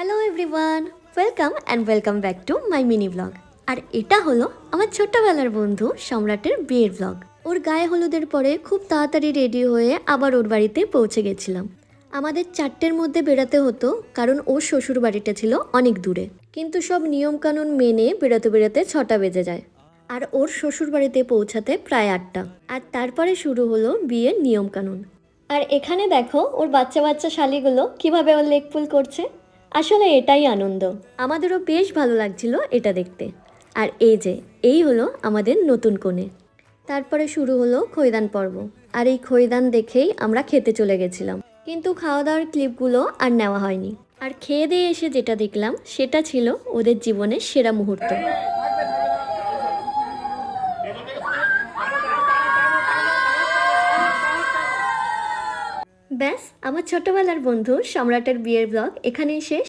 Hello everyone, welcome back to my mini blog. আর এটা হলো আমার ছোট্টবেলার বন্ধু সম্রাটের বিয়ের ব্লগ। ওর গায়ে হলুদের পরে খুব তাড়াতাড়ি রেডি হয়ে আবার ওর বাড়িতে পৌঁছে গেছিলাম। আমাদের 4টের মধ্যে বেরোতে হতো, কারণ ওর শ্বশুর বাড়িটা ছিল অনেক দূরে। কিন্তু সব নিয়মকানুন মেনে বেরোতে বেরোতে 6টা বেজে যায়। আর ওর শ্বশুর বাড়িতে পৌঁছাতে প্রায় 8টা। আর তারপরে শুরু হলো বিয়ের নিয়মকানুন। আর এখানে দেখো ওর বাচ্চা বাচ্চা শালিগুলো কিভাবে ওর লেগ পুল করছে। আসলে এটাই আনন্দ, আমাদেরও বেশ ভালো লাগছিল এটা দেখতে। আর এই হলো আমাদের নতুন কনে। তারপরে শুরু হলো খৈদান পর্ব। আর এই খৈদান দেখেই আমরা খেতে চলে গেছিলাম, কিন্তু খাওয়া দাওয়ার ক্লিপগুলো আর নেওয়া হয়নি। আর খেয়ে দিয়ে এসে যেটা দেখলাম সেটা ছিল ওদের জীবনের সেরা মুহূর্ত। ব্যাস, আমার ছোটবেলার বন্ধু সম্রাটের বিয়ের ব্লগ এখানেই শেষ।